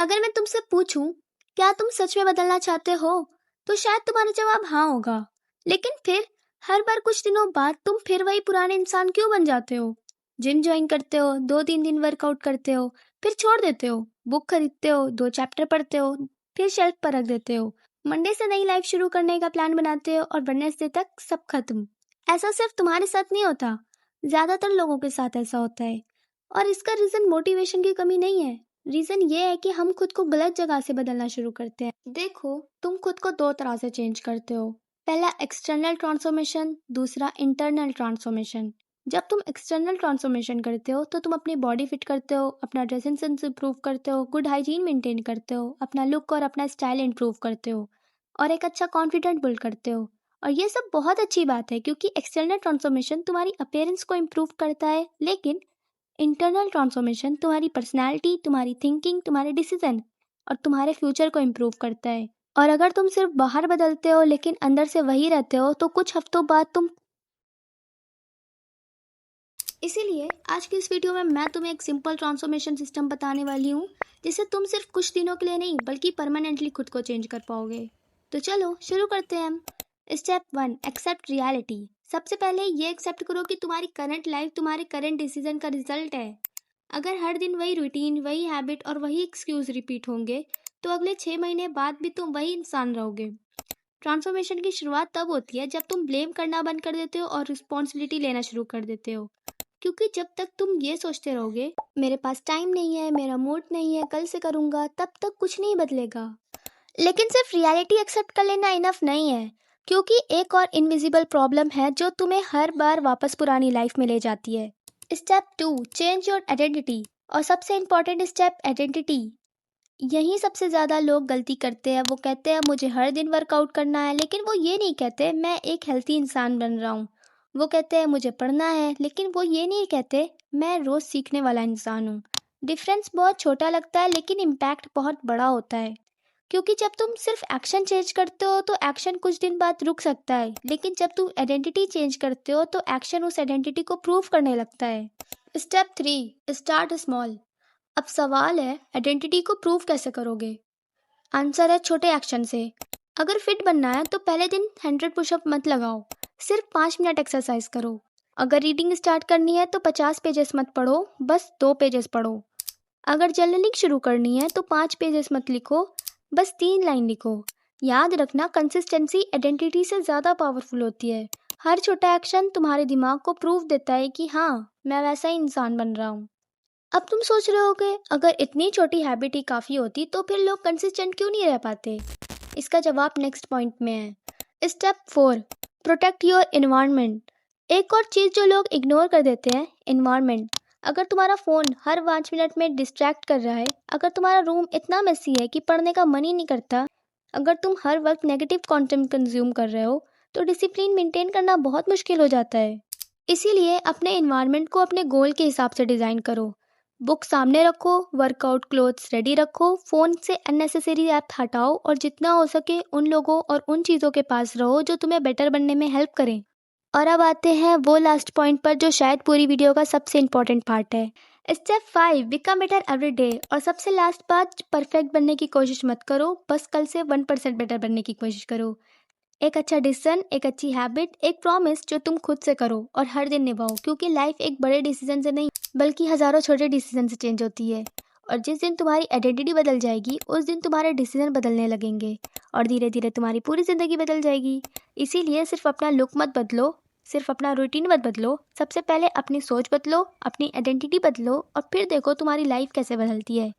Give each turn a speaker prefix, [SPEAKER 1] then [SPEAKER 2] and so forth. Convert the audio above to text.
[SPEAKER 1] अगर मैं तुमसे पूछूं, क्या तुम सच में बदलना चाहते हो, तो शायद तुम्हारा जवाब हाँ होगा। लेकिन फिर हर बार कुछ दिनों बाद तुम फिर वही पुराने इंसान क्यों बन जाते हो? जिम ज्वाइन करते हो, 2-3 दिन वर्कआउट करते हो, फिर छोड़ देते हो। बुक खरीदते हो, 2 चैप्टर पढ़ते हो, फिर शेल्फ पर रख देते हो। मंडे से नई लाइफ शुरू करने का प्लान बनाते हो और वेडनेसडे तक सब खत्म। ऐसा सिर्फ तुम्हारे साथ नहीं होता, ज्यादातर लोगों के साथ ऐसा होता है। और इसका रीजन मोटिवेशन की कमी नहीं है। रीजन ये है कि हम खुद को गलत जगह से बदलना शुरू करते हैं। देखो, तुम खुद को 2 तरह से चेंज करते हो। पहला एक्सटर्नल ट्रांसफॉर्मेशन, दूसरा इंटरनल ट्रांसफॉर्मेशन। जब तुम एक्सटर्नल ट्रांसफॉर्मेशन करते हो तो तुम अपनी बॉडी फिट करते हो, अपना ड्रेसिंग सेंस इंप्रूव करते हो, गुड हाइजीन मेंटेन करते हो, अपना लुक और अपना स्टाइल इंप्रूव करते हो और एक अच्छा कॉन्फिडेंट बिल्ड करते हो। और ये सब बहुत अच्छी बात है क्योंकि एक्सटर्नल ट्रांसफॉर्मेशन तुम्हारी अपीयरेंस को इम्प्रूव करता है, लेकिन इंटरनल ट्रांसफॉर्मेशन तुम्हारी पर्सनैलिटी, तुम्हारी थिंकिंग, तुम्हारे डिसीजन और तुम्हारे फ्यूचर को इम्प्रूव करता है। और अगर तुम सिर्फ बाहर बदलते हो लेकिन अंदर से वही रहते हो तो कुछ हफ्तों बाद तुम। इसीलिए आज की इस वीडियो में मैं तुम्हें एक सिंपल ट्रांसफॉर्मेशन सिस्टम बताने वाली हूँ, जिससे तुम सिर्फ कुछ दिनों के लिए नहीं बल्कि परमानेंटली खुद को चेंज कर पाओगे। तो चलो शुरू करते हैं हम। Step 1, accept reality. सबसे पहले ये एक्सेप्ट करो कि तुम्हारी करंट लाइफ तुम्हारे करंट डिसीजन का रिजल्ट है। अगर हर दिन वही रूटीन, वही हैबिट और वही एक्सक्यूज रिपीट होंगे तो अगले 6 महीने बाद भी तुम वही इंसान रहोगे। ट्रांसफॉर्मेशन की शुरुआत तब होती है जब तुम ब्लेम करना बंद कर देते हो और रिस्पॉन्सिबिलिटी लेना शुरू कर देते हो। क्योंकि जब तक तुम ये सोचते रहोगे मेरे पास टाइम नहीं है, मेरा मूड नहीं है, कल से करूंगा, तब तक कुछ नहीं बदलेगा। लेकिन सिर्फ रियलिटी एक्सेप्ट कर लेना इनफ नहीं है, क्योंकि एक और इनविजिबल प्रॉब्लम है जो तुम्हें हर बार वापस पुरानी लाइफ में ले जाती है। Step 2, change your identity. और सबसे इम्पोर्टेंट स्टेप, आइडेंटिटी। यही सबसे ज़्यादा लोग गलती करते हैं। वो कहते हैं मुझे हर दिन वर्कआउट करना है, लेकिन वो ये नहीं कहते मैं एक हेल्थी इंसान बन रहा हूँ। वो कहते हैं मुझे पढ़ना है, लेकिन वो ये नहीं कहते मैं रोज़ सीखने वाला इंसान हूँ। डिफरेंस बहुत छोटा लगता है लेकिन इम्पैक्ट बहुत बड़ा होता है। क्योंकि जब तुम सिर्फ एक्शन चेंज करते हो तो एक्शन कुछ दिन बाद रुक सकता है, लेकिन जब तुम आइडेंटिटी चेंज करते हो तो एक्शन उस आइडेंटिटी को प्रूव करने लगता है। Step 3, start small. अब सवाल है आइडेंटिटी को प्रूव कैसे करोगे? आंसर है छोटे एक्शन से। अगर फिट बनना है तो पहले दिन 100 पुशअप मत लगाओ, सिर्फ 5 मिनट एक्सरसाइज करो। अगर रीडिंग स्टार्ट करनी है तो 50 पेजेस मत पढ़ो, बस 2 पेजेस पढ़ो। अगर जर्नलिंग शुरू करनी है तो 5 पेजेस मत लिखो, बस 3 लाइन लिखो। याद रखना, कंसिस्टेंसी आइडेंटिटी से ज़्यादा पावरफुल होती है। हर छोटा एक्शन तुम्हारे दिमाग को प्रूव देता है कि हाँ, मैं वैसा ही इंसान बन रहा हूँ। अब तुम सोच रहे होगे अगर इतनी छोटी हैबिट ही काफ़ी होती तो फिर लोग कंसिस्टेंट क्यों नहीं रह पाते? इसका जवाब नेक्स्ट पॉइंट में है। Step 4, protect your environment. एक और चीज़ जो लोग इग्नोर कर देते हैं, एनवायरनमेंट। अगर तुम्हारा फ़ोन हर 5 मिनट में डिस्ट्रैक्ट कर रहा है, अगर तुम्हारा रूम इतना मेसी है कि पढ़ने का मन ही नहीं करता, अगर तुम हर वक्त नेगेटिव कंटेंट कंज्यूम कर रहे हो तो डिसिप्लिन मेंटेन करना बहुत मुश्किल हो जाता है। इसीलिए अपने एनवायरनमेंट को अपने गोल के हिसाब से डिज़ाइन करो। बुक सामने रखो, वर्कआउट क्लोथ्स रेडी रखो, फ़ोन से अननेसेसरी ऐप हटाओ और जितना हो सके उन लोगों और उन चीज़ों के पास रहो जो तुम्हें बेटर बनने में हेल्प करें। और अब आते हैं वो लास्ट पॉइंट पर जो शायद पूरी वीडियो का सबसे इम्पोर्टेंट पार्ट है। Step 5, become better every day. और सबसे लास्ट बात, परफेक्ट बनने की कोशिश मत करो, बस कल से 1% बेटर बनने की कोशिश करो। एक अच्छा डिसीजन, एक अच्छी हैबिट, एक प्रॉमिस जो तुम खुद से करो और हर दिन निभाओ, क्योंकि लाइफ एक बड़े डिसीजन से नहीं बल्कि हजारों छोटे डिसीजन से चेंज होती है। और जिस दिन तुम्हारी आइडेंटिटी बदल जाएगी उस दिन तुम्हारे डिसीजन बदलने लगेंगे और धीरे धीरे तुम्हारी पूरी ज़िंदगी बदल जाएगी। इसीलिए सिर्फ अपना लुक मत बदलो, सिर्फ अपना रूटीन मत बदलो, सबसे पहले अपनी सोच बदलो, अपनी आइडेंटिटी बदलो और फिर देखो तुम्हारी लाइफ कैसे बदलती है।